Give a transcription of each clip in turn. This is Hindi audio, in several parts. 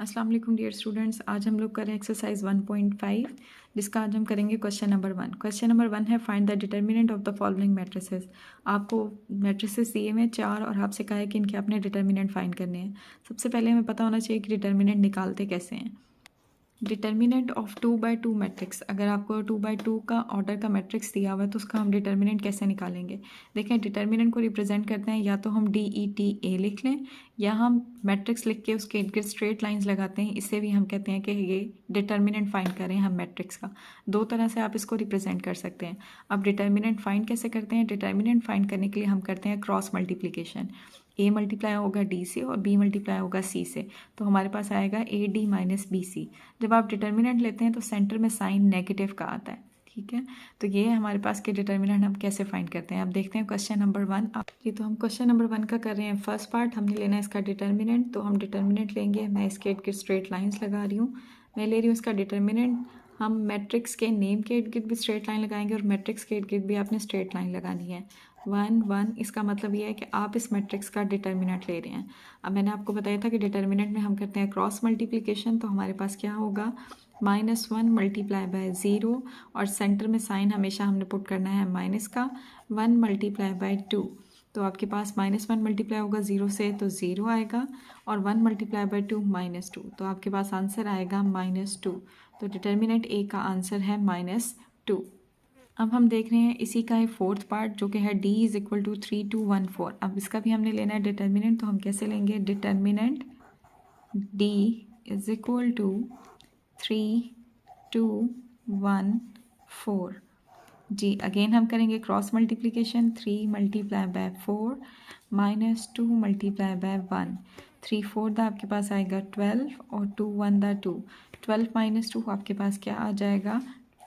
अस्सलाम वालेकुम डियर स्टूडेंट्स। आज हम लोग करें एक्सरसाइज 1.5 जिसका आज हम करेंगे क्वेश्चन नंबर 1। क्वेश्चन नंबर 1 है find the determinant of the following matrices. आपको मैट्रिसेस दिए हुए 4 और आपसे कहा है कि इनके आपने डिटर्मिनेंट फाइंड करने हैं। सबसे पहले हमें पता होना चाहिए कि डिटर्मिनेंट निकालते कैसे हैं। डिटर्मिनेंट ऑफ 2 by 2 मैट्रिक्स, अगर आपको 2 by 2 का ऑर्डर का मैट्रिक्स दिया हुआ है तो उसका हम डिटर्मिनेंट कैसे निकालेंगे। देखें, डिटर्मिनेंट को रिप्रेजेंट करते हैं या तो हम DETA लिख लें या हम मैट्रिक्स लिख के उसके इर्द गिर्द स्ट्रेट लाइंस लगाते हैं। इससे भी हम कहते हैं कि ये डिटर्मिनेंट फाइंड करें हम मैट्रिक्स का। दो तरह से आप इसको रिप्रेजेंट कर सकते हैं। अब डिटर्मिनेंट फाइंड कैसे करते हैं। डिटर्मिनेंट फाइंड करने के लिए हम करते हैं क्रॉस मल्टीप्लिकेशन। A मल्टीप्लाई होगा D से और B मल्टीप्लाई होगा C से, तो हमारे पास आएगा AD माइनस BC। जब आप डिटर्मिनेंट लेते हैं तो सेंटर में साइन नेगेटिव का आता है, ठीक है। तो ये हमारे पास के डिटर्मिनेंट हम कैसे फाइंड करते हैं। अब देखते हैं क्वेश्चन नंबर 1। आप ये तो हम क्वेश्चन नंबर 1 का कर रहे हैं। फर्स्ट पार्ट हमने लेना है इसका डिटर्मिनेंट, तो हम डिटर्मिनेंट लेंगे। मैं इसके इर्द गिर्द स्ट्रेट लाइन्स लगा रही हूँ। मैं ले रही हूँ इसका डिटर्मिनेंट। हम मैट्रिक्स के नेम के इर्द गिर्द भी स्ट्रेट लाइन लगाएंगे और मैट्रिक्स के इर्द गिर्द भी आपने स्ट्रेट लाइन लगानी है। 1 1, इसका मतलब ये है कि आप इस मैट्रिक्स का डिटर्मिनेंट ले रहे हैं। अब मैंने आपको बताया था कि डिटर्मिनेंट में हम करते हैं क्रॉस मल्टीप्लिकेशन, तो हमारे पास क्या होगा -1 मल्टीप्लाई बाय 0 और सेंटर में साइन हमेशा हमने पुट करना है माइनस का। 1 मल्टीप्लाई बाय 2, तो आपके पास -1 मल्टीप्लाई होगा 0 से तो 0 आएगा और 1 मल्टीप्लाई बाय 2 -2, तो आपके पास आंसर आएगा -2। तो डिटर्मिनेंट ए का आंसर है -2। अब हम देख रहे हैं इसी का है फोर्थ पार्ट जो कि है D = 3 2 1 4। अब इसका भी हमने लेना है डिटर्मिनेंट, तो हम कैसे लेंगे। Determinant D = 3 2 1 4। जी, अगेन हम करेंगे cross multiplication. 3 multiply by 4 -2 multiply by 1। 3 4 दा आपके पास आएगा 12 और 2 1 दा 2। 12 - 2 आपके पास क्या आ जाएगा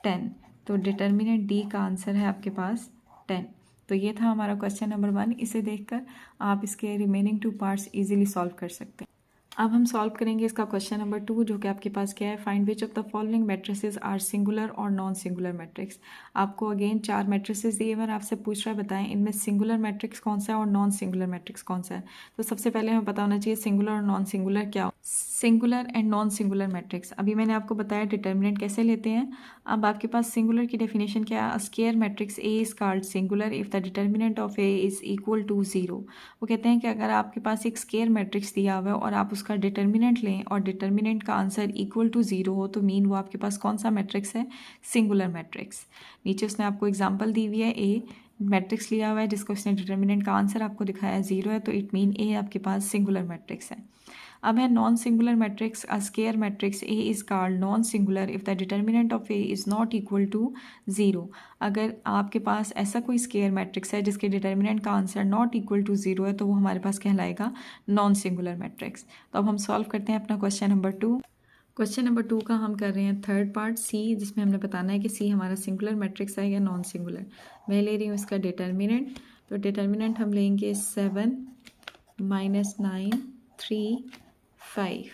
10। तो डिटर्मिनेंट डी का आंसर है आपके पास 10। तो ये था हमारा क्वेश्चन नंबर 1। इसे देखकर आप इसके रिमेनिंग 2 पार्ट्स इजीली सॉल्व कर सकते हैं। अब हम सॉल्व करेंगे इसका क्वेश्चन नंबर 2 जो कि आपके पास क्या है। Find which of the following matrices are singular और नॉन सिंगुलर मैट्रिक्स। आपको अगेन 4 मैट्रिसेस दिए हुए और आपसे पूछ रहा है बताएं इनमें सिंगुलर मैट्रिक्स कौन सा है और नॉन सिंगुलर मैट्रिक्स कौन सा है। तो सबसे पहले हमें पता होना चाहिए सिंगुलर और नॉन सिंगुलर क्या। Singular and non singular matrix, अभी मैंने आपको बताया डिटर्मिनेंट कैसे लेते हैं। अब आपके पास सिंगुलर की डेफिनेशन क्या है। Square matrix A is called singular if the determinant of A is equal to 0। वो कहते हैं कि अगर आपके पास एक स्क्वायर मैट्रिक्स दिया हुआ है और आप उसका डिटर्मिनेंट लें और डिटर्मिनेंट का आंसर इक्वल टू 0 हो तो मीन वो आपके पास कौन सा मैट्रिक्स है, सिंगुलर मैट्रिक्स। नीचे उसने आपको एग्जांपल दी हुई है। ए मैट्रिक्स लिया हुआ है जिसको उसने डिटर्मिनेंट का आंसर आपको दिखाया 0 है, तो इट मीन ए आपके पास सिंगुलर मैट्रिक्स है। अब है non singular matrix. A square matrix A is called non singular if the determinant of A is not equal to 0। अगर आपके पास ऐसा कोई स्क्वायर मैट्रिक्स है जिसके डिटर्मिनेंट का आंसर नॉट इक्वल टू 0 है तो वो हमारे पास कहलाएगा नॉन सिंगुलर मैट्रिक्स। तो अब हम सॉल्व करते हैं अपना क्वेश्चन नंबर 2। क्वेश्चन नंबर 2 का हम कर रहे हैं थर्ड पार्ट सी, जिसमें हमने बताना है कि सी हमारा सिंगुलर मैट्रिक्स है या नॉन सिंगुलर। मैं ले रही हूँ इसका डिटर्मिनेंट, तो डिटर्मिनेंट हम लेंगे 7 -9 3 5।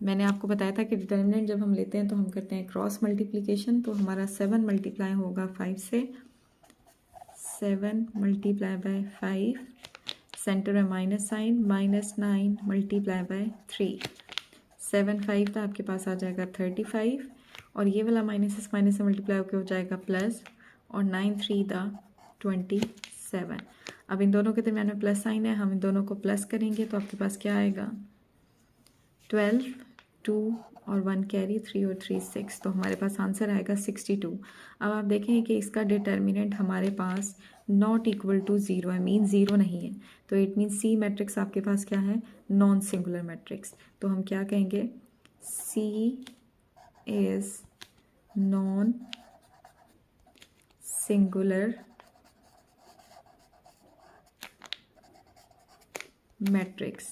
मैंने आपको बताया था कि डिटर्मिनेंट जब हम लेते हैं तो हम करते हैं क्रॉस मल्टीप्लिकेशन। तो हमारा 7 मल्टीप्लाई होगा 5 से। 7 मल्टीप्लाई बाय 5, सेंटर में माइनस साइन, -9 मल्टीप्लाई बाय 3। 7 5 था आपके पास आ जाएगा 35 और ये वाला माइनस से मल्टीप्लाई होकर हो जाएगा प्लस और 9 3 था 27। अब इन दोनों के दरमियान में प्लस साइन है, हम इन दोनों को प्लस करेंगे तो आपके पास क्या आएगा 12 2 और 1 कैरी 3 और 3 6, तो हमारे पास आंसर आएगा 62। अब आप देखें कि इसका डिटर्मिनेंट हमारे पास नॉट इक्वल टू 0 है, मीन 0 नहीं है, तो इट मीन सी मैट्रिक्स आपके पास क्या है, नॉन सिंगुलर मैट्रिक्स। तो हम क्या कहेंगे, सी इज नॉन सिंगुलर मैट्रिक्स,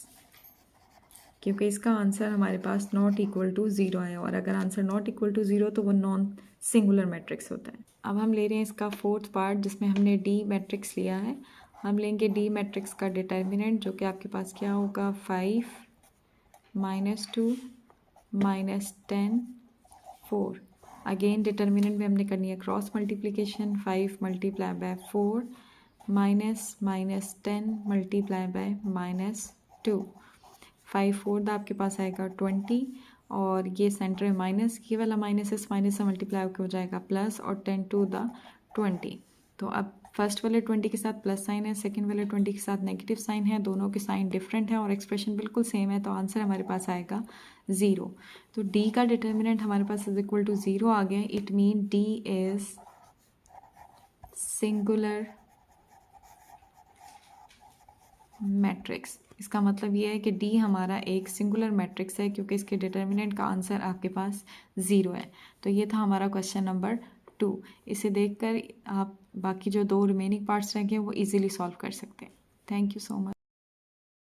क्योंकि इसका आंसर हमारे पास नॉट इक्वल टू 0 आया और अगर आंसर नॉट इक्वल टू 0 तो वो नॉन सिंगुलर मैट्रिक्स होता है। अब हम ले रहे हैं इसका फोर्थ पार्ट जिसमें हमने डी मैट्रिक्स लिया है। हम लेंगे डी मैट्रिक्स का डिटर्मिनेंट जो कि आपके पास क्या होगा 5 -2 -10 4। अगेन डिटर्मिनेंट में हमने करनी है cross multiplication. 5 multiply by 4 -10 multiply by -2। 5 4 आपके पास आएगा 20 और ये सेंटर में माइनस, ये वाला माइनस इस माइनस से मल्टीप्लाई होकर हो जाएगा प्लस और 10 टू द 20। तो अब फर्स्ट वाले 20 के साथ प्लस साइन है, सेकंड वाले 20 के साथ नेगेटिव साइन है, दोनों के साइन डिफरेंट है और एक्सप्रेशन बिल्कुल सेम है, तो आंसर हमारे पास आएगा 0। तो डी का डिटर्मिनेंट हमारे पास इज इक्वल टू 0 आ गया। It mean D is singular matrix. इसका मतलब ये है कि डी हमारा एक सिंगुलर मैट्रिक्स है क्योंकि इसके डिटर्मिनेंट का आंसर आपके पास 0 है। तो ये था हमारा क्वेश्चन नंबर 2। इसे देखकर आप बाकी जो 2 रिमेनिंग पार्ट्स रहेंगे वो इजीली सॉल्व कर सकते हैं। Thank you so much.